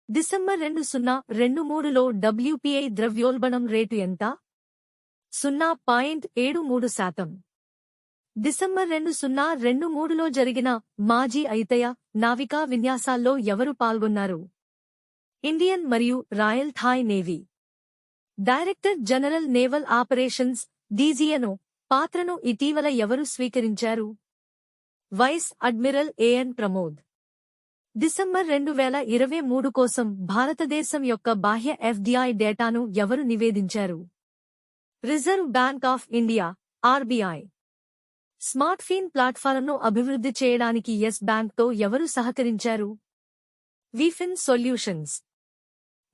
December 2023లో WPI ద్రవ్యోల్బణం rate ఎంత? 0.73%. December 2023లో జరిగిన మాజీ ఐతయ నావికా విన్యాసాల్లో ఎవరు పాల్గొన్నారు? ఇండియన్ మరియు Royal Thai Navy. Director general naval operations DGNO పాత్రను ఇటీవల ఎవరు స్వీకరించారు? Vice admiral AN Pramod. December 2023 కోసం భారతదేశం యొక్క బాహ్య FDI డేటాను ఎవరు నివేదించారు? Reserve Bank of India RBI. Smartphone ప్లాట్ఫారంను అభివృద్ధి చేయడానికి యెస్ బ్యాంక్తో ఎవరు సహకరించారు? విఫిన్ solutions.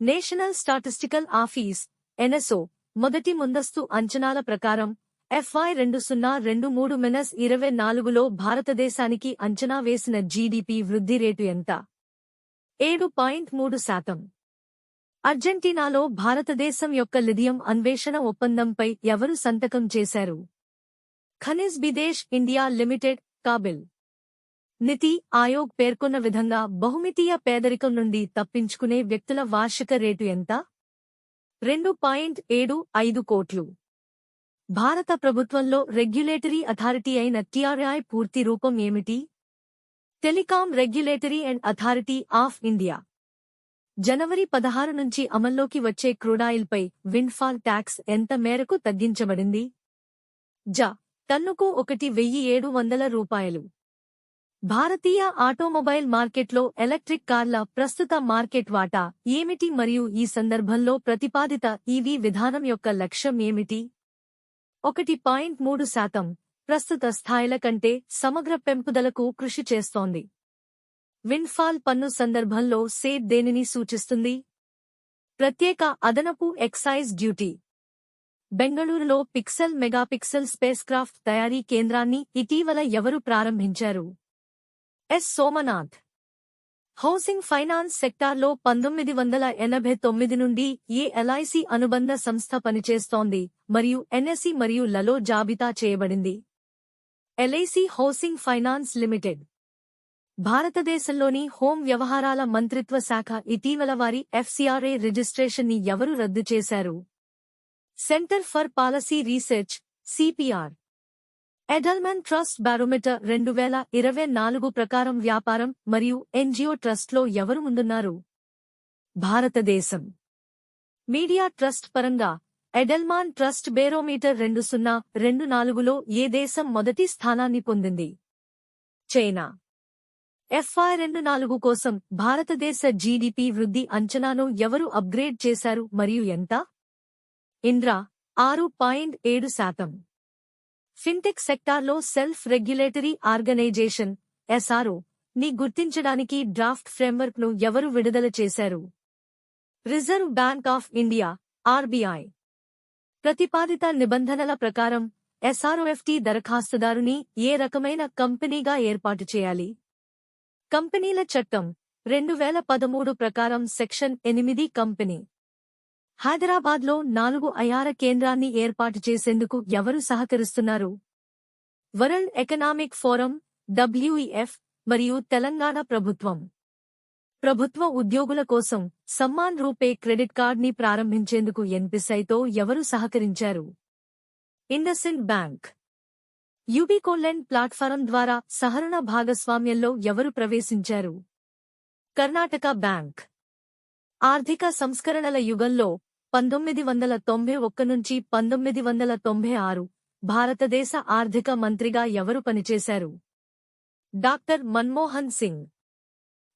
National Statistical Office NSO మొదటి ముందస్తు అంచనాల ప్రకారం FY 2023-24లో భారతదేశానికి అంచనా వేసిన GDP వృద్ధి రేటు ఎంత? 7.3%. అర్జెంటీనాలో భారతదేశం యొక్క లిథియం అన్వేషణ ఒప్పందంపై ఎవరు సంతకం చేశారు? ఖనిజ్ బిదేశ్ ఇండియా లిమిటెడ్ కాబిల్. నీతి ఆయోగ్ పేర్కొన్న విధంగా బహుమితీయ పేదరికం నుండి తప్పించుకునే వ్యక్తుల వార్షిక రేటు ఎంత? 2.75 కోట్లు. భారత ప్రభుత్వంలో రెగ్యులేటరీ అథారిటీ అయిన TRAI పూర్తి రూపం ఏమిటి? Telecom Regulatory and Authority of India. జనవరి 16 నుంచి అమల్లోకి వచ్చే క్రూడాయిల్పై విండ్ఫాల్ ట్యాక్స్ ఎంత మేరకు తగ్గించబడింది? టన్నుకు 1,700 రూపాయలు. భారతీయ ఆటోమొబైల్ మార్కెట్లో ఎలక్ట్రిక్ కార్ల ప్రస్తుత మార్కెట్ వాటా ఏమిటి మరియు ఈ సందర్భంలో ప్రతిపాదిత EV విధానం యొక్క లక్ష్యం ఏమిటి? 1.3%. ప్రస్తుత స్థాయిల కంటే సమగ్ర పెంపుదలకు కృషి చేస్తోంది. విండ్ఫాల్ పన్ను సందర్భంలో సేట్ దేనిని సూచిస్తుంది? ప్రత్యేక అదనపు ఎక్సైజ్ డ్యూటీ. బెంగళూరులో పిక్సెల్ మెగాపిక్సెల్ స్పేస్ క్రాఫ్ట్ తయారీ కేంద్రాన్ని ఇటీవల ఎవరు ప్రారంభించారు? S. సోమనాథ్. హౌసింగ్ ఫైనాన్స్ సెక్టార్లో 1989 నుండి LIC అనుబంధ సంస్థ పనిచేస్తోంది మరియు NSE మరియు లలో జాబితా చేయబడింది. LIC housing finance limited. భారతదేశంలోని హోం వ్యవహారాల మంత్రిత్వ శాఖ ఇటీవల వారి FCRA రిజిస్ట్రేషన్ని ఎవరు రద్దు చేశారు? Centre for Policy Research CPR. Edelman Trust Barometer 2024 ప్రకారం వ్యాపారం మరియు NGO ట్రస్ట్లో ఎవరు ముందున్నారు? భారతదేశం. మీడియా ట్రస్ట్ పరంగా ఎడెల్మాన్ ట్రస్ట్ బేరోమీటర్ 2024లో ఏ దేశం మొదటి స్థానాన్ని పొందింది? చైనా. FY 24 కోసం భారతదేశ GDP వృద్ధి అంచనాను ఎవరు అప్గ్రేడ్ చేశారు మరియు ఎంత? ఇంద్రా 6.7%. ఫిన్టెక్ సెక్టార్లో సెల్ఫ్ రెగ్యులేటరీ ఆర్గనైజేషన్ SRO ని గుర్తించడానికి డ్రాఫ్ట్ ఫ్రేమ్వర్క్ను ఎవరు విడుదల చేశారు? Reserve Bank of India RBI. ప్రతిపాదిత నిబంధనల ప్రకారం SROFT దరఖాస్తుదారుని ఏ రకమైన కంపెనీగా ఏర్పాటు చేయాలి? కంపెనీల చట్టం 2013 ప్రకారం సెక్షన్ 8 కంపెనీ. హైదరాబాద్లో 4 IR కేంద్రాన్ని ఏర్పాటు చేసేందుకు ఎవరు సహకరిస్తున్నారు? వరల్డ్ ఎకనామిక్ ఫోరం WEF మరియు తెలంగాణ ప్రభుత్వం. ప్రభుత్వ ఉద్యోగుల కోసం సమ్మాన్ రూపే క్రెడిట్ కార్డ్ని ప్రారంభించేందుకు ఎన్పిసిఐతో ఎవరు సహకరించారు? ఇండస్ఇండ్ బ్యాంక్. యూబీకోలెండ్ ప్లాట్ఫారం ద్వారా సహరణ భాగస్వామ్యంలో ఎవరు ప్రవేశించారు? కర్ణాటక బ్యాంక్. ఆర్థిక సంస్కరణల యుగంలో 1991 నుంచి 1996 భారతదేశ ఆర్థిక మంత్రిగా ఎవరు పనిచేశారు? డాక్టర్ మన్మోహన్ సింగ్.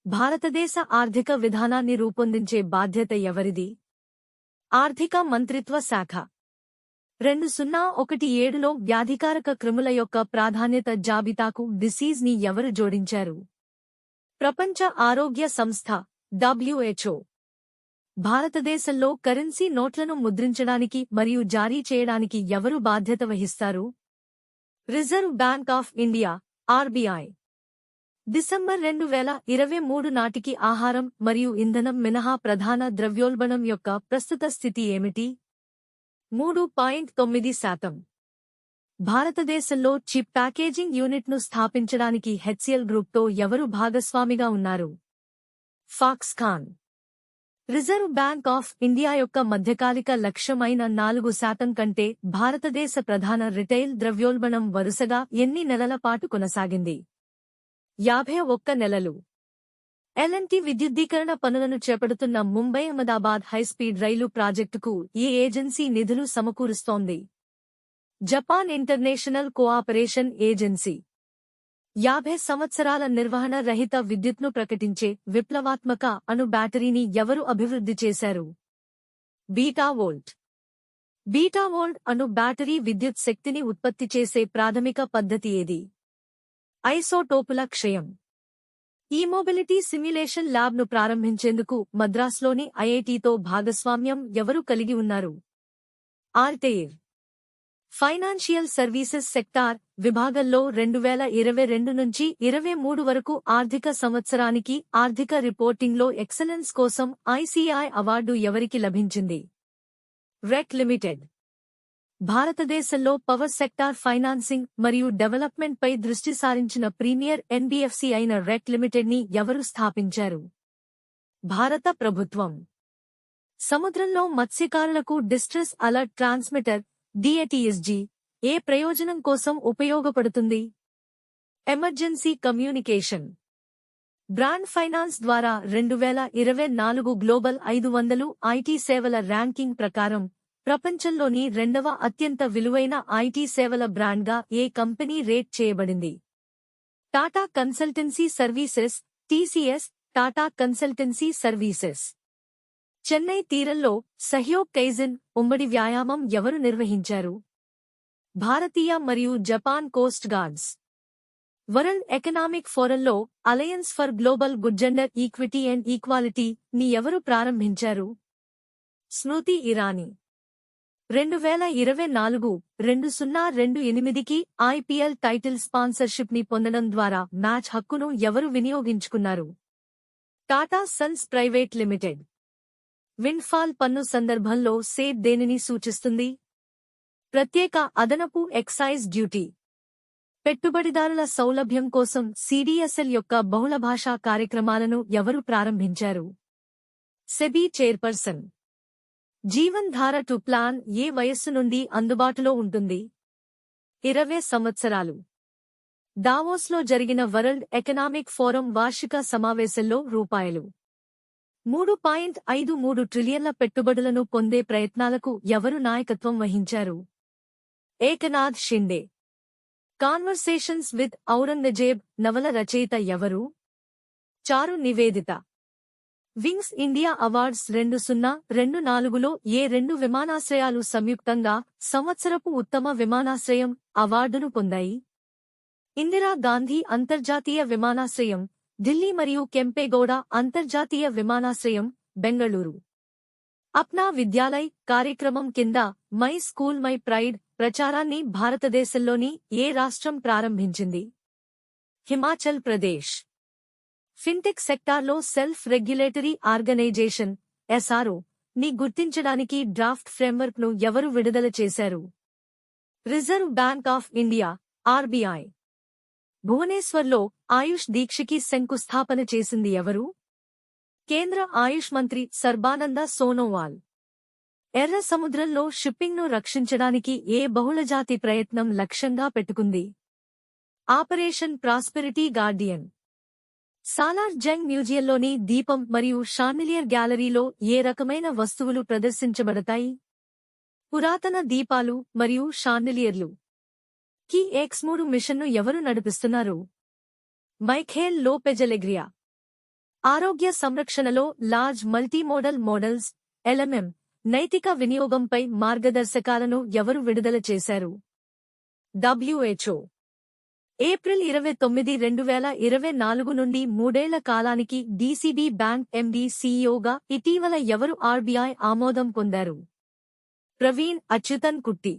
భారతదేశ ఆర్థిక విధానాన్ని రూపొందించే బాధ్యత ఎవరిది? ఆర్థిక మంత్రిత్వ శాఖ. 2017లో వ్యాధికారక క్రిముల యొక్క ప్రాధాన్యత జాబితాకు డిసీజ్ ని ఎవరు జోడించారు? ప్రపంచ ఆరోగ్య సంస్థ WHO. భారతదేశంలో కరెన్సీ నోట్లను ముద్రించడానికి మరియు జారీ చేయడానికి ఎవరు బాధ్యత వహిస్తారు? Reserve Bank of India RBI. December 2023 నాటికి ఆహారం మరియు ఇంధనం మినహా ప్రధాన ద్రవ్యోల్బణం యొక్క ప్రస్తుత స్థితి ఏమిటి? 3.9%. భారతదేశంలో చిప్ ప్యాకేజింగ్ యూనిట్ను స్థాపించడానికి HCL గ్రూప్తో ఎవరు భాగస్వామిగా ఉన్నారు? Foxconn. Reserve Bank of India యొక్క మధ్యకాలిక లక్ష్యమైన 4% కంటే భారతదేశ ప్రధాన రిటైల్ ద్రవ్యోల్బణం వరుసగా ఎన్ని నెలల పాటు కొనసాగింది? 51 నెలలు. ఎల్&టి విద్యుద్దీకరణ పనులను చేపడుతున్న ముంబై అహ్మదాబాద్ హైస్పీడ్ రైలు ప్రాజెక్టుకు ఈ ఏజెన్సీ నిధులు సమకూరుస్తోంది. జపాన్ ఇంటర్నేషనల్ కోఆపరేషన్ ఏజెన్సీ 50 సంవత్సరాల నిర్వహణ రహిత విద్యుత్ను ప్రకటించే విప్లవాత్మక అణు బ్యాటరీని ఎవరు అభివృద్ధి చేశారు? బీటావోల్ట్. బీటావోల్ట్ అణు బ్యాటరీ విద్యుత్ శక్తిని ఉత్పత్తి చేసే ప్రాథమిక పద్ధతి ఏది? ఐసోటోపుల క్షయం. ఈ మొబిలిటీ సిమ్యులేషన్ ల్యాబ్ను ప్రారంభించేందుకు మద్రాస్లోని ఐఐటితో భాగస్వామ్యం ఎవరు కలిగి ఉన్నారు? ఆల్టెయిర్. ఫైనాన్షియల్ సర్వీసెస్ సెక్టార్ విభాగంలో 2022 నుంచి 23 వరకు ఆర్థిక సంవత్సరానికి ఆర్థిక రిపోర్టింగ్లో ఎక్సలెన్స్ కోసం ఐసిఐ అవార్డు ఎవరికి లభించింది? రెక్ లిమిటెడ్. భారతదేశంలో పవర్ సెక్టార్ ఫైనాన్సింగ్ మరియు డెవలప్మెంట్పై దృష్టి సారించిన ప్రీమియర్ ఎన్బిఎఫ్సి అయిన రెక్ లిమిటెడ్ని ఎవరు స్థాపించారు? భారత ప్రభుత్వం. సముద్రంలో మత్స్యకారులకు డిస్ట్రెస్ అలర్ట్ ట్రాన్స్మిటర్ డిఏటిఎస్జి ఏ ప్రయోజనం కోసం ఉపయోగపడుతుంది? Emergency communication. బ్రాండ్ ఫైనాన్స్ ద్వారా 2024 గ్లోబల్ 500 ఐటీ సేవల ర్యాంకింగ్ ప్రకారం ప్రపంచంలోని రెండవ అత్యంత విలువైన ఐటీ సేవల బ్రాండ్గా ఏ కంపెనీ రేట్ చేయబడింది? Tata Consultancy Services TCS. Tata Consultancy Services. Chennai తీరంలో సహయోగ్ కైజన్ ఉమ్మడి వ్యాయామం ఎవరు నిర్వహించారు? భారతీయ మరియు Japan coast guards. World Economic ఫోరంలో Alliance for Global Good Gender Equity and Equality ని ఎవరు ప్రారంభించారు? స్మృతి ఇరానీ. 2024-2028కి ఐపీఎల్ టైటిల్ స్పాన్సర్షిప్ ని పొందడం ద్వారా మ్యాచ్ హక్కును ఎవరు వినియోగించుకున్నారు? Tata Sons Private Limited. Windfall పన్ను సందర్భంలో సేట్ దేనిని సూచిస్తుంది? ప్రత్యేక అదనపు ఎక్సైజ్ డ్యూటీ. పెట్టుబడిదారుల సౌలభ్యం కోసం సిడిఎస్ఎల్ యొక్క బహుళభాషా కార్యక్రమాలను ఎవరు ప్రారంభించారు? SEBI chairperson. జీవన్ ధార 2 ప్లాన్ ఏ వయస్సు నుండి అందుబాటులో ఉంటుంది? 20 సంవత్సరాలు. దావోస్లో జరిగిన వరల్డ్ ఎకనామిక్ ఫోరం వార్షిక సమావేశంలో ₹3.53 ట్రిలియన్ల పెట్టుబడులను పొందే ప్రయత్నాలకు ఎవరు నాయకత్వం వహించారు? ఏకనాథ్ షిండే. కాన్వర్సేషన్స్ విత్ ఔరంగజేబ్ నవల రచయిత ఎవరు? చారు నివేదిత. వింగ్స్ ఇండియా అవార్డ్స్ 2024లో ఏ 2 విమానాశ్రయాలు సంయుక్తంగా సంవత్సరపు ఉత్తమ విమానాశ్రయం అవార్డును పొందాయి? ఇందిరా గాంధీ అంతర్జాతీయ విమానాశ్రయం ఢిల్లీ మరియు కెంపేగౌడ అంతర్జాతీయ విమానాశ్రయం బెంగళూరు. అప్నా విద్యాలయ్ కార్యక్రమం కింద మై స్కూల్ మై ప్రైడ్ ప్రచారాన్ని భారతదేశంలోని ఏ రాష్ట్రం ప్రారంభించింది? హిమాచల్ ప్రదేశ్. ఫిన్టెక్ సెక్టార్లో సెల్ఫ్ రెగ్యులేటరీ ఆర్గనైజేషన్ ఎస్ఆర్ఓ ని గుర్తించడానికి డ్రాఫ్ట్ ఫ్రేమ్వర్క్ ను ఎవరు విడుదల చేశారు? Reserve Bank of India RBI. భువనేశ్వర్లో ఆయుష్ దీక్షకి శంకుస్థాపన చేసింది ఎవరు? కేంద్ర ఆయుష్ మంత్రి సర్బానంద సోనోవాల్. ఎర్ర సముద్రంలో షిప్పింగ్ను రక్షించడానికి ఏ బహుళజాతి ప్రయత్నం లక్ష్యంగా పెట్టుకుంది? Operation Prosperity Guardian. Salar Jung మ్యూజియంలోని దీపం మరియు షాన్డిలియర్ గ్యాలరీలో ఏ రకమైన వస్తువులు ప్రదర్శించబడతాయి? పురాతన దీపాలు మరియు షాన్డిలియర్లు. కి X3 మిషన్ను ఎవరు నడిపిస్తున్నారు? మైఖేల్ లోపెజెలెగ్రియా. ఆరోగ్య సంరక్షణలో లార్జ్ మల్టీమోడల్ మోడల్స్ ఎల్ఎంఎం నైతిక వినియోగంపై మార్గదర్శకాలను ఎవరు విడుదల చేశారు? WHO. ఏప్రిల్ 29, 2024 నుండి 3 ఏళ్ల కాలానికి డీసీబీ బ్యాంక్ ఎండీ సీఈఓగా ఇటీవల ఎవరు ఆర్బీఐ ఆమోదం పొందారు? ప్రవీణ్ అచ్యుతన్ కుట్టి.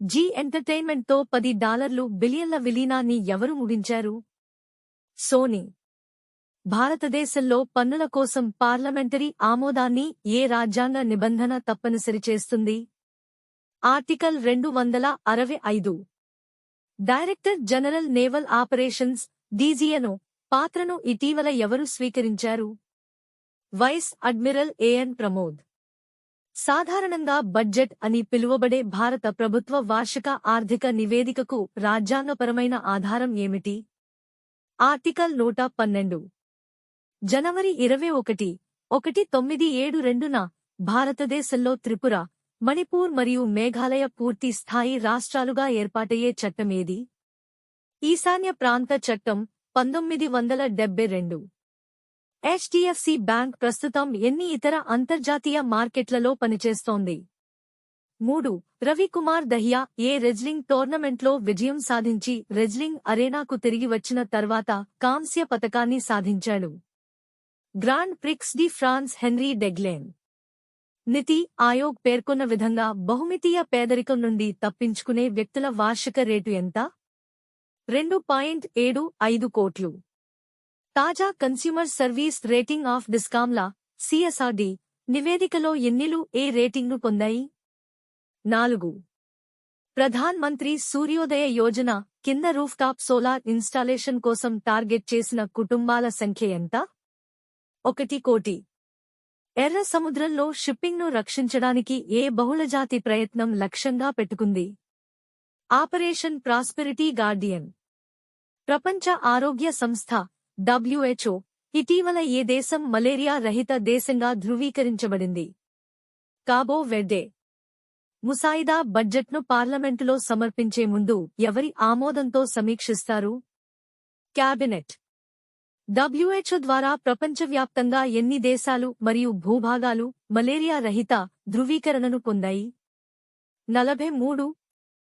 జీ ఎంటర్టైన్మెంట్తో $10 బిలియన్ల విలీనాన్ని ఎవరు ముగించారు? సోనీ. భారతదేశంలో పన్నుల కోసం పార్లమెంటరీ ఆమోదాన్ని ఏ రాజ్యాంగ నిబంధన తప్పనిసరి చేస్తుంది? Article 265. Director general naval operations DGNO పాత్రను ఇటీవల ఎవరు స్వీకరించారు? Vice admiral AN Pramod. సాధారణంగా బడ్జెట్ అని పిలువబడే భారత ప్రభుత్వ వార్షిక ఆర్థిక నివేదికకు రాజ్యాంగపరమైన ఆధారం ఏమిటి? ఆర్టికల్ 112. జనవరి 21, 1972న భారతదేశంలో త్రిపుర, మణిపూర్ మరియు మేఘాలయ పూర్తి స్థాయి రాష్ట్రాలుగా ఏర్పాటయ్యే చట్టమేది? ఈశాన్య ప్రాంత చట్టం 1972. హెచ్డిఎఫ్సి బ్యాంక్ ప్రస్తుతం ఎన్ని ఇతర అంతర్జాతీయ మార్కెట్లలో పనిచేస్తోంది? 3. రవికుమార్ దహియా ఏ రెజ్లింగ్ టోర్నమెంట్లో విజయం సాధించి రెజ్లింగ్ అరేనాకు తిరిగి వచ్చిన తర్వాత కాంస్య పతకాన్ని సాధించాడు? Grand Prix de France Henri Deglane. NITI Aayog పేర్కొన్న విధంగా బహుమితీయ పేదరికం నుండి తప్పించుకునే వ్యక్తుల వార్షిక రేటు ఎంత? 2.75 కోట్లు. తాజా కన్స్యూమర్ సర్వీస్ రేటింగ్ ఆఫ్ డిస్కామ్లా సిఎస్ఆర్డి నివేదికలో ఎన్నిలు ఏ రేటింగ్ను పొందాయి? 4. ప్రధాన్ మంత్రి సూర్యోదయ యోజన కింద రూఫ్టాప్ సోలార్ ఇన్స్టాలేషన్ కోసం టార్గెట్ చేసిన కుటుంబాల సంఖ్య ఎంత? 1 కోటి. ఎర్ర సముద్రంలో షిప్పింగ్ను రక్షించడానికి ఏ బహుళజాతి ప్రయత్నం లక్ష్యంగా పెట్టుకుంది? Operation Prosperity Guardian. ప్రపంచ ఆరోగ్య సంస్థ WHO ఇటీవల ఏ దేశం మలేరియా రహిత దేశంగా ధృవీకరించబడింది? కాబో వెర్డే. ముసాయిదా బడ్జెట్ను పార్లమెంటులో సమర్పించే ముందు ఎవరి ఆమోదంతో సమీక్షిస్తారు? క్యాబినెట్. WHO ద్వారా ప్రపంచవ్యాప్తంగా ఎన్ని దేశాలు మరియు భూభాగాలు మలేరియా రహిత ధృవీకరణను పొందాయి? 43.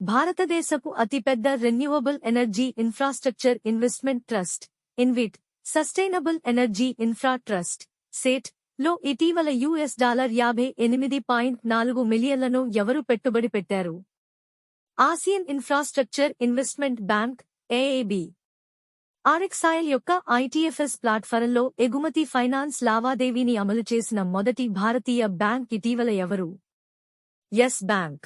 భారతదేశపు అతిపెద్ద renewable energy infrastructure investment trust InvIT sustainable energy infra trust సేట్ లో ఇటీవల $58.4 మిలియన్లను ఎవరు పెట్టుబడి పెట్టారు? Asian infrastructure investment bank AAB. RXIL యొక్క ఐటీఎఫ్ఎస్ ప్లాట్ఫారంలో ఎగుమతి ఫైనాన్స్ లావాదేవీని అమలు చేసిన మొదటి భారతీయ బ్యాంక్ ఇటీవల ఎవరు? Yes bank.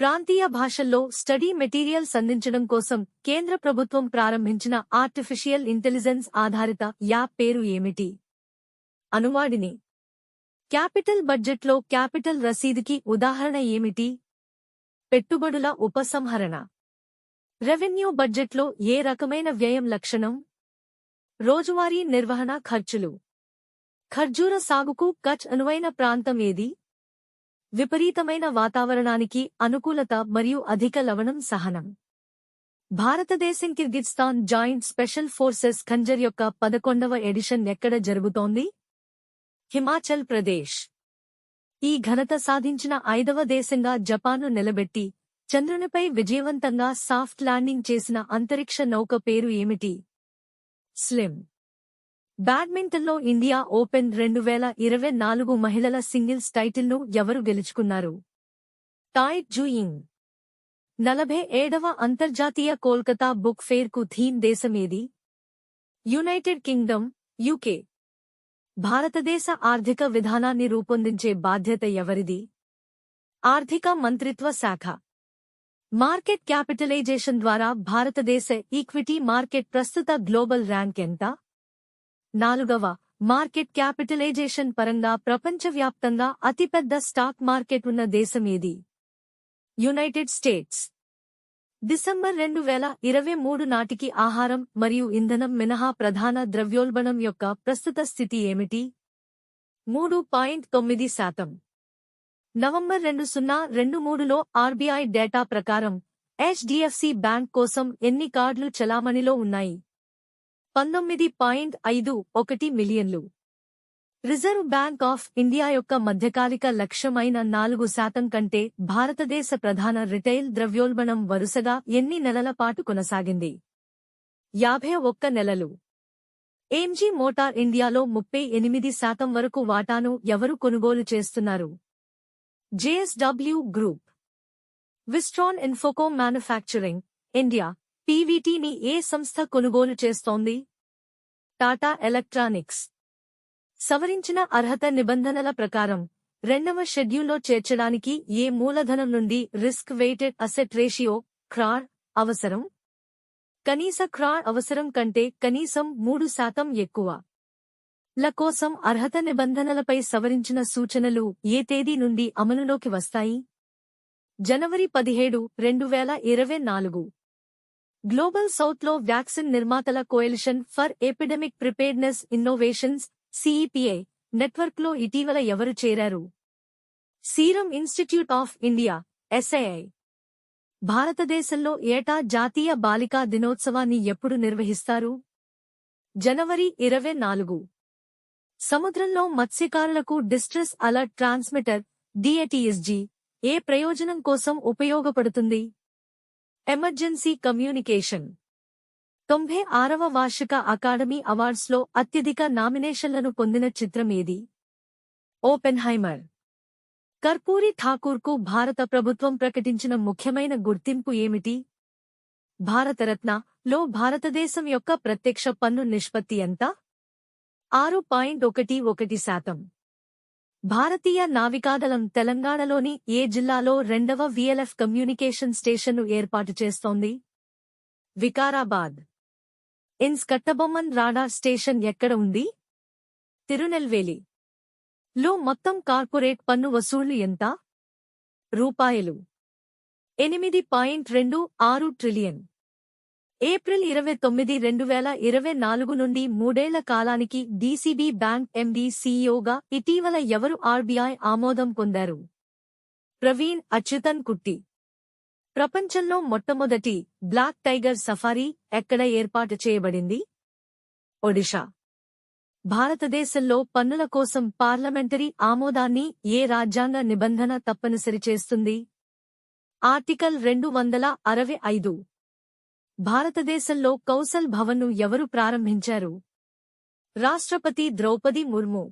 ప్రాంతీయ భాషల్లో స్టడీ మెటీరియల్స్ అందించడం కోసం కేంద్ర ప్రభుత్వం ప్రారంభించిన ఆర్టిఫిషియల్ ఇంటెలిజెన్స్ ఆధారిత యాప్ పేరు ఏమిటి? అనువాడిని. క్యాపిటల్ బడ్జెట్లో క్యాపిటల్ రసీదుకి ఉదాహరణ ఏమిటి? పెట్టుబడుల ఉపసంహరణ. రెవెన్యూ బడ్జెట్లో ఏ రకమైన వ్యయం లక్షణం? రోజువారీ నిర్వహణ ఖర్చులు. ఖర్జూర సాగుకు కచ్ అనువైన ప్రాంతం ఏది? విపరీతమైన వాతావరణానికి అనుకూలత మరియు అధిక లవణం సహనం. భారతదేశం కిర్గిజ్స్థాన్ జాయింట్ స్పెషల్ ఫోర్సెస్ ఖంజర్ యొక్క 11వ ఎడిషన్ ఎక్కడ జరుగుతోంది? హిమాచల్ ప్రదేశ్. ఈ ఘనత సాధించిన 5వ దేశంగా జపాన్ను నిలబెట్టి చంద్రునిపై విజయవంతంగా సాఫ్ట్ ల్యాండింగ్ చేసిన అంతరిక్ష నౌక పేరు ఏమిటి? స్లిమ్. బ్యాడ్మింటన్లో ఇండియా ఓపెన్ 2024 మహిళల సింగిల్స్ టైటిల్ను ఎవరు గెలుచుకున్నారు? టాయ్ జూయింగ్. 47వ అంతర్జాతీయ కోల్కతా బుక్ ఫెయిర్కు థీమ్ దేశమేది? United Kingdom, UK. భారతదేశ ఆర్థిక విధానాన్ని రూపొందించే బాధ్యత ఎవరిది? ఆర్థిక మంత్రిత్వ శాఖ. మార్కెట్ క్యాపిటలైజేషన్ ద్వారా భారతదేశ ఈక్విటీ మార్కెట్ ప్రస్తుత గ్లోబల్ ర్యాంక్ ఎంత? 4వ. మార్కెట్ క్యాపిటలైజేషన్ పరంగా ప్రపంచవ్యాప్తంగా అతిపెద్ద స్టాక్ మార్కెట్ ఉన్న దేశమేది? United states. డిసెంబర్ 2023 నాటికి ఆహారం మరియు ఇంధనం మినహా ప్రధాన ద్రవ్యోల్బణం యొక్క ప్రస్తుత స్థితి ఏమిటి? 3.9%. నవంబర్ 2023లో ఆర్బీఐ డేటా ప్రకారం హెచ్డిఎఫ్సి బ్యాంక్ కోసం ఎన్ని కార్డులు చలామణిలో ఉన్నాయి? 19.51 మిలియన్లు. రిజర్వ్ బ్యాంక్ ఆఫ్ ఇండియా యొక్క మధ్యకాలిక లక్ష్యమైన 4% కంటే భారతదేశ ప్రధాన రిటైల్ ద్రవ్యోల్బణం వరుసగా ఎన్ని నెలల పాటు కొనసాగింది? 51 నెలలు. ఎంజీ మోటార్ ఇండియాలో 38% వరకు వాటాను ఎవరు కొనుగోలు చేస్తున్నారు? JSW group. Wistron Infocomm manufacturing India పీవీటీని ఏ సంస్థ కొనుగోలు చేస్తోంది? టాటా ఎలక్ట్రానిక్స్. సవరించిన అర్హత నిబంధనల ప్రకారం 2వ షెడ్యూల్లో చేర్చడానికి ఏ మూలధనం నుండి రిస్క్ వెయిటెడ్ అసెట్ రేషియో క్రార్ అవసరం? కనీస క్రార్ అవసరం కంటే కనీసం 3% ఎక్కువ. ల కోసం అర్హత నిబంధనలపై సవరించిన సూచనలు ఏ తేదీ నుండి అమలులోకి వస్తాయి? జనవరి 17, 2024. గ్లోబల్ సౌత్లో వ్యాక్సిన్ నిర్మాతల Coalition for Epidemic Preparedness Innovations CEPI నెట్వర్క్లో ఇటీవల ఎవరు చేరారు? Serum Institute of India SII. భారతదేశంలో ఏటా జాతీయ బాలికా దినోత్సవాన్ని ఎప్పుడు నిర్వహిస్తారు? జనవరి 24. సముద్రంలో మత్స్యకారులకు డిస్ట్రెస్ అలర్ట్ ట్రాన్స్మిటర్ డిఏటిఎస్జి ఏ ప్రయోజనం కోసం ఉపయోగపడుతుంది? Emergency communication. 96వ వార్షిక అకాడమీ అవార్డ్స్లో అత్యధిక నామినేషన్లను పొందిన చిత్రం ఏది? ఓపెన్హైమర్. కర్పూరి ఠాకూర్కు భారత ప్రభుత్వం ప్రకటించిన ముఖ్యమైన గుర్తింపు ఏమిటి? భారతరత్న. లో భారతదేశం యొక్క ప్రత్యక్ష పన్ను నిష్పత్తి ఎంత? 6.11%. భారతీయ నావికాదళం తెలంగాణలోని ఏ జిల్లాలో 2వ విఎల్ఎఫ్ కమ్యూనికేషన్ స్టేషన్ను ఏర్పాటు చేస్తోంది? వికారాబాద్. ఇన్స్ కట్టబొమ్మన్ రాడార్ స్టేషన్ ఎక్కడ ఉంది? తిరునెల్వేలి. లో మొత్తం కార్పొరేట్ పన్ను వసూళ్లు ఎంత? రూపాయలు 8.26 ట్రిలియన్. ఏప్రిల్ 29, 2024 నుండి 3 ఏళ్ల కాలానికి డీసీబీ బ్యాంక్ ఎండీ సీఈఓగా ఇటీవల ఎవరు ఆర్బీఐ ఆమోదం పొందారు? ప్రవీణ్ అచ్యుతన్ కుట్టి. ప్రపంచంలో మొట్టమొదటి బ్లాక్ టైగర్ సఫారీ ఎక్కడ ఏర్పాటు చేయబడింది? ఒడిషా. భారతదేశంలో పన్నుల కోసం పార్లమెంటరీ ఆమోదాన్ని ఏ రాజ్యాంగ నిబంధన తప్పనిసరి చేస్తుంది? ఆర్టికల్ 265. భారతదేశంలో కౌశల్ భవన్ను ఎవరు ప్రారంభించారు? రాష్ట్రపతి ద్రౌపది ముర్ము.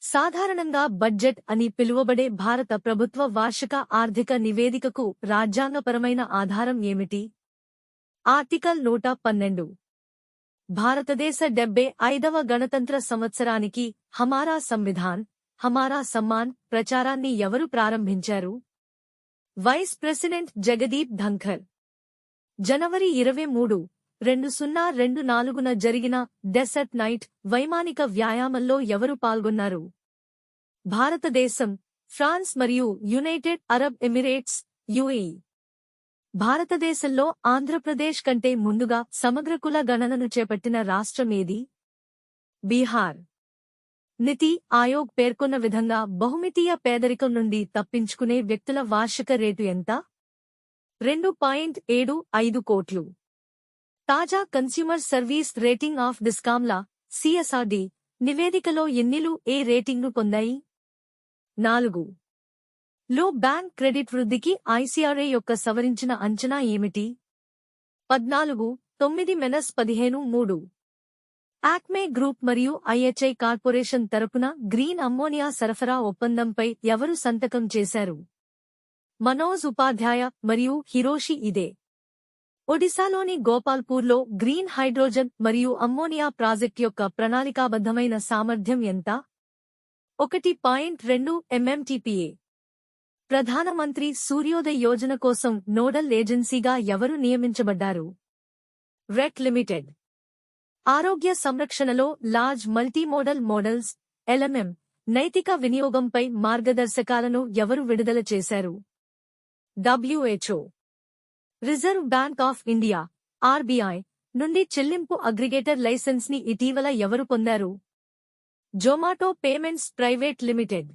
సాధారణంగా బడ్జెట్ అని పిలువబడే భారత ప్రభుత్వ వార్షిక ఆర్థిక నివేదికకు రాజ్యాంగపరమైన ఆధారం ఏమిటి? ఆర్టికల్ 112. భారతదేశ 75వ గణతంత్ర సంవత్సరానికి హమారా సంవిధాన్, హమారా సమ్మాన్ ప్రచారాన్ని ఎవరు ప్రారంభించారు? Vice president Jagdeep Dhankhar. జనవరి 23, 2024న జరిగిన డెసర్ట్ నైట్ వైమానిక వ్యాయామంలో ఎవరు పాల్గొన్నారు? భారతదేశం, ఫ్రాన్స్ మరియు యునైటెడ్ అరబ్ ఎమిరేట్స్ యుఏఈ. భారతదేశంలో ఆంధ్రప్రదేశ్ కంటే ముందుగా సమగ్ర కుల గణనను చేపట్టిన రాష్ట్రం ఏది? బీహార్. నితి ఆయోగ్ పేర్కొన్న విధంగా బహుమితీయ పేదరికం నుండి తప్పించుకునే వ్యక్తుల వార్షిక రేటు ఎంత? 2.75 కోట్లు. తాజా కన్స్యూమర్ సర్వీస్ రేటింగ్ ఆఫ్ డిస్కామ్లా సిఎస్ఆర్డి నివేదికలో ఎన్నిలు ఏ రేటింగ్ను పొందాయి? 4. లో బ్యాంక్ క్రెడిట్ వృద్ధికి ఐసీఆర్ఏ యొక్క సవరించిన అంచనా ఏమిటి? 14.9-15.3. యాక్మే గ్రూప్ మరియు ఐహెచ్ఐ కార్పొరేషన్ తరపున గ్రీన్ అమ్మోనియా సరఫరా ఒప్పందంపై ఎవరు సంతకం చేశారు? మనోజ్ ఉపాధ్యాయ మరియు హిరోషి ఇదే. ఒడిశాలోని గోపాల్పూర్లో గ్రీన్ హైడ్రోజన్ మరియు అమ్మోనియా ప్రాజెక్ట్ యొక్క ప్రణాళికాబద్ధమైన సామర్థ్యం ఎంత? 1.2 MMTPA. ప్రధానమంత్రి సూర్యోదయ్ యోజన కోసం నోడల్ ఏజెన్సీగా ఎవరు నియమించబడ్డారు? రెక్ లిమిటెడ్. ఆరోగ్య సంరక్షణలో లార్జ్ మల్టీమోడల్ మోడల్స్ ఎల్ఎంఎం నైతిక వినియోగంపై మార్గదర్శకాలను ఎవరు విడుదల చేశారు? WHO. Reserve Bank of India RBI నుండి చెల్లింపు అగ్రిగేటర్ లైసెన్స్ని ఇటీవల ఎవరు పొందారు? Zomato payments private limited.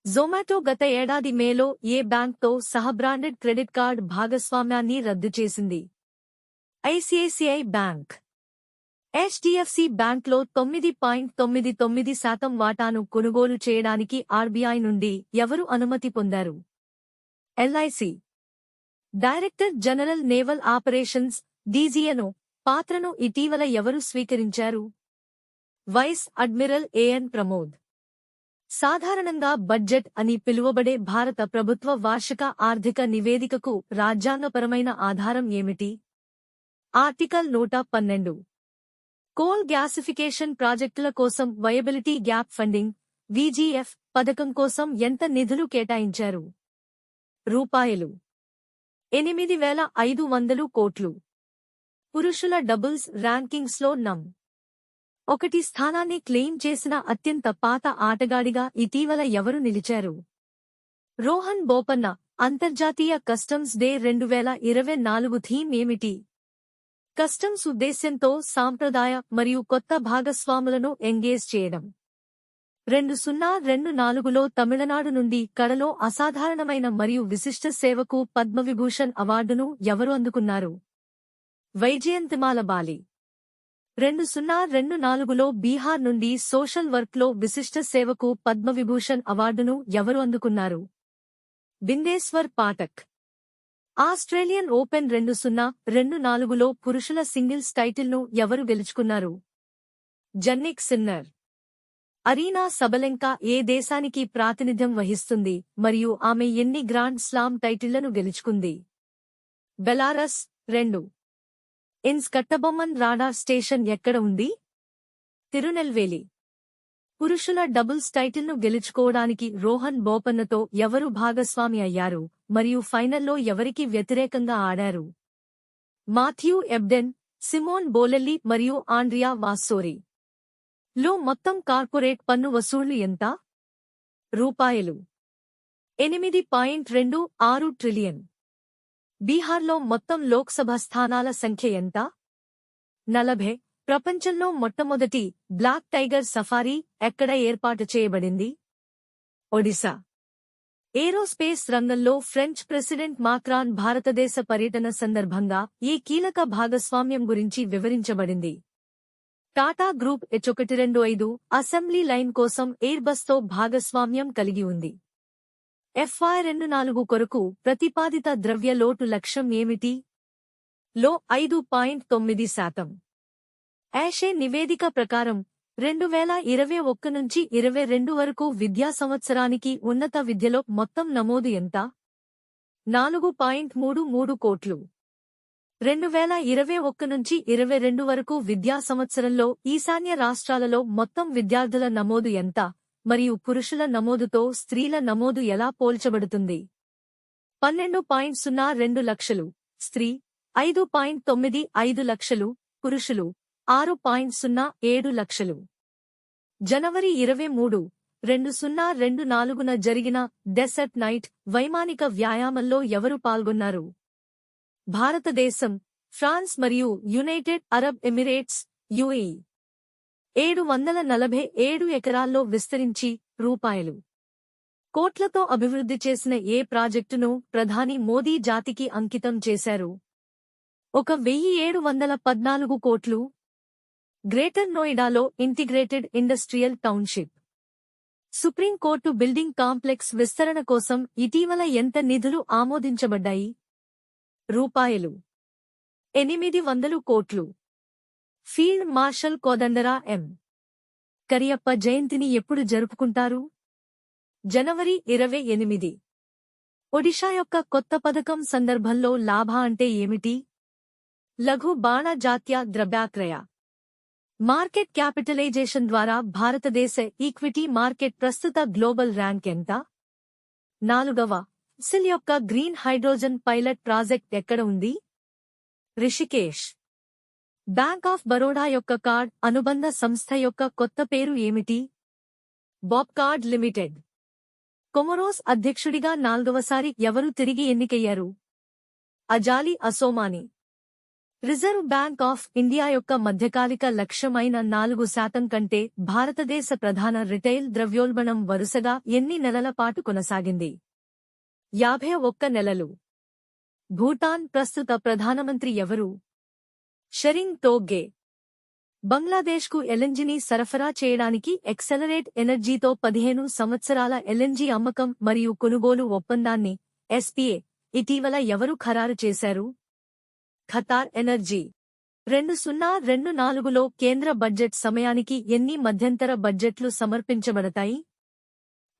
Zomato గత ఏడాది మేలో ఏ బ్యాంక్తో సహబ్రాండెడ్ క్రెడిట్ కార్డ్ భాగస్వామ్యాన్ని రద్దు చేసింది? ICICI bank. హెచ్డిఎఫ్సి బ్యాంక్లో 9.99% వాటాను కొనుగోలు చేయడానికి ఆర్బీఐ నుండి ఎవరు అనుమతి పొందారు? LIC. Director general naval operations DGNO పాత్రను ఇటీవల ఎవరు స్వీకరించారు? Vice admiral AN Pramod. సాధారణంగా బడ్జెట్ అని పిలువబడే భారత ప్రభుత్వ వార్షిక ఆర్థిక నివేదికకు రాజ్యాంగపరమైన ఆధారం ఏమిటి? ఆర్టికల్ 112. కోల్ గ్యాసిఫికేషన్ ప్రాజెక్టుల కోసం వయబిలిటీ గ్యాప్ ఫండింగ్ వీజీఎఫ్ పథకం కోసం ఎంత నిధులు కేటాయించారు? రూపాయలు 8,500 కోట్లు. పురుషుల డబుల్స్ ర్యాంకింగ్స్లో నం. ఒకటి స్థానాన్ని క్లెయిమ్ చేసిన అత్యంత పాత ఆటగాడిగా ఇటీవల ఎవరు నిలిచారు? రోహన్ బోపన్న. అంతర్జాతీయ కస్టమ్స్ డే 2024 థీమ్ ఏమిటి? కస్టమ్స్ ఉద్దేశ్యంతో సాంప్రదాయ మరియు కొత్త భాగస్వాములను ఎంగేజ్ చేయడం. 2024లో తమిళనాడు నుండి కళలో అసాధారణమైన మరియు విశిష్ట సేవకు పద్మవిభూషణ్ అవార్డును ఎవరు అందుకున్నారు? వైజయంతిమాల బాలి. 2024లో బీహార్ నుండి సోషల్ వర్క్లో విశిష్ట సేవకు పద్మవిభూషణ్ అవార్డును ఎవరు అందుకున్నారు? బిందేశ్వర్ పాఠక్. ఆస్ట్రేలియన్ ఓపెన్ 2024లో పురుషుల సింగిల్స్ టైటిల్ను ఎవరు గెలుచుకున్నారు? జన్నిక్ సిన్నర్. అరీనా సబలెంకా ఏ దేశానికి ప్రాతినిధ్యం వహిస్తుంది మరియు ఆమె ఎన్ని గ్రాండ్ స్లామ్ టైటిళ్లను గెలుచుకుంది? బెలారస్. 2. ఇన్స్ కట్టబొమ్మన్ రాడార్ స్టేషన్ ఎక్కడ ఉంది? తిరునెల్వేలి. పురుషుల డబుల్స్ టైటిల్ను గెలుచుకోవడానికి రోహన్ బోపన్నతో ఎవరు భాగస్వామి అయ్యారు మరియు ఫైనల్లో ఎవరికి వ్యతిరేకంగా ఆడారు? మాథ్యూ ఎబ్డెన్, సిమోన్ బోలెల్లి మరియు ఆండ్రియా వాస్సోరి. లో మొత్తం కార్పొరేట్ పన్ను వసూళ్లు ఎంత? రూపాయలు 8.26 ట్రిలియన్. బీహార్లో మొత్తం లోక్సభ స్థానాల సంఖ్య ఎంత? 40. ప్రపంచంలో మొట్టమొదటి బ్లాక్ టైగర్ సఫారీ ఎక్కడ ఏర్పాటు చేయబడింది? ఒడిశా. ఏరోస్పేస్ రంగంలో ఫ్రెంచ్ ప్రెసిడెంట్ మాక్రాన్ భారతదేశ పర్యటన సందర్భంగా ఈ కీలక భాగస్వామ్యం గురించి వివరించబడింది. Tata group H125 assembly line కోసం ఎయిర్బస్తో భాగస్వామ్యం కలిగి ఉంది. FY24 కొరకు ప్రతిపాదిత ద్రవ్య లోటు లక్ష్యం ఏమిటి? లో 5.9%. యాషే నివేదిక ప్రకారం 2021 నుంచి 22 వరకు విద్యా సంవత్సరానికి ఉన్నత విద్యలో మొత్తం నమోదు ఎంత? 4.33 కోట్లు. 2021 నుంచి 22 వరకు విద్యా సంవత్సరంలో ఈశాన్య రాష్ట్రాలలో మొత్తం విద్యార్థుల నమోదు ఎంత మరియు పురుషుల నమోదుతో స్త్రీల నమోదు ఎలా పోల్చబడుతుంది? 12.02 లక్షలు స్త్రీ, 5.95 లక్షలు పురుషులు, 6.07 లక్షలు. జనవరి 23, 2024న జరిగిన డెసర్ట్ నైట్ వైమానిక వ్యాయామంలో ఎవరు పాల్గొన్నారు? భారతదేశం, ఫ్రాన్స్ మరియు యునైటెడ్ అరబ్ ఎమిరేట్స్ యుఏఈ. 747 ఎకరాల్లో విస్తరించి రూపాయలు కోట్లతో అభివృద్ధి చేసిన ఏ ప్రాజెక్టును ప్రధాని మోదీ జాతికి అంకితం చేశారు? 1714 కోట్లు. గ్రేటర్ నోయిడాలో integrated industrial township. Supreme Court building complex విస్తరణ కోసం ఇటీవల ఎంత నిధులు ఆమోదించబడ్డాయి? రూపాయలు 800 కోట్లు. Field marshal Kodandera M. Cariappa జయంతిని ఎప్పుడు జరుపుకుంటారు? జనవరి 28. ఒడిషా యొక్క కొత్త పథకం సందర్భంలో లాభ అంటే ఏమిటి? లఘు బాణ జాత్య ద్రవ్యాక్రయ. మార్కెట్ క్యాపిటలైజేషన్ ద్వారా భారతదేశ ఈక్విటీ మార్కెట్ ప్రస్తుత గ్లోబల్ ర్యాంక్ ఎంత? 4వ. సిల్ యొక్క గ్రీన్ హైడ్రోజన్ పైలట్ ప్రాజెక్ట్ ఎక్కడ ఉంది? రిషికేష్. బ్యాంక్ ఆఫ్ బరోడా యొక్క కార్డ్ అనుబంధ సంస్థ యొక్క కొత్త పేరు ఏమిటి? Bob card limited. కొమరోస్ అధ్యక్షుడిగా 4వసారి ఎవరు తిరిగి ఎన్నికయ్యారు? అజాలి అసోమాని. రిజర్వ్ బ్యాంక్ ఆఫ్ ఇండియా యొక్క మధ్యకాలిక లక్ష్యమైన 4% కంటే భారతదేశ ప్రధాన రిటైల్ ద్రవ్యోల్బణం వరుసగా ఎన్ని నెలల పాటు కొనసాగింది? 51 నెలలు. భూటాన్ ప్రస్తుత ప్రధానమంత్రి ఎవరు? షెరింగ్ తోగ్గే. బంగ్లాదేశ్కు ఎల్ఎన్జీని సరఫరా చేయడానికి ఎక్సెలరేట్ ఎనర్జీతో 15 సంవత్సరాల ఎల్ఎన్జీ అమ్మకం మరియు కొనుగోలు ఒప్పందాన్ని ఎస్పీఏ ఇటీవల ఎవరు ఖరారు చేశారు? Qatar energy. 2024లో కేంద్ర బడ్జెట్ సమయానికి ఎన్ని మధ్యంతర బడ్జెట్లు సమర్పించబడతాయి?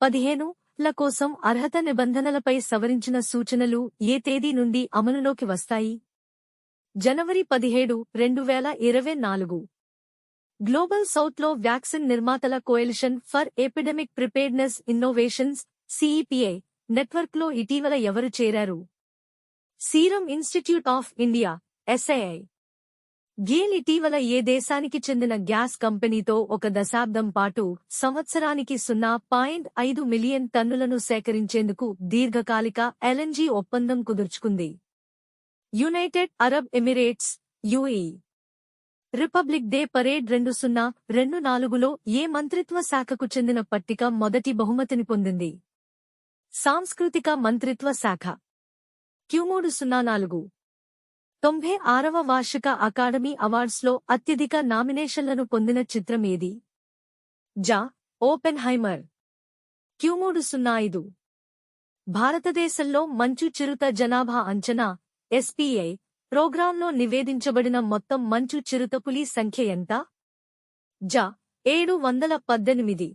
15 ల కోసం అర్హత నిబంధనలపై సవరించిన సూచనలు ఏ తేదీ నుండి అమలులోకి వస్తాయి? జనవరి 17, 2024. గ్లోబల్ సౌత్లో వ్యాక్సిన్ నిర్మాతల Coalition for Epidemic Preparedness Innovations CEPI నెట్వర్క్లో ఇటీవల ఎవరు చేరారు? Serum Institute of India SII. GAIL ఇటీవల ఏ దేశానికి చెందిన గ్యాస్ కంపెనీతో ఒక దశాబ్దం పాటు సంవత్సరానికి 0.5 మిలియన్ టన్నులను సేకరించేందుకు దీర్ఘకాలిక ఎల్ఎన్జీ ఒప్పందం కుదుర్చుకుంది. United Arab Emirates UAE Republic Day parade 2024లో ఏ మంత్రిత్వ శాఖకు చెందిన పట్టిక మొదటి బహుమతిని పొందింది? సాంస్కృతిక మంత్రిత్వ శాఖ. Q304 96వ వార్షిక అకాడమీ అవార్డ్స్లో అత్యధిక నామినేషన్లను పొందిన చిత్రం ఏది? జా. ఓపెన్హైమర్. Q305 భారతదేశంలో మంచు చిరుత జనాభా అంచనా ఎస్పీఐ ప్రోగ్రాంలో నివేదించబడిన మొత్తం మంచు చిరుతపులి సంఖ్య ఎంత? జా. 718.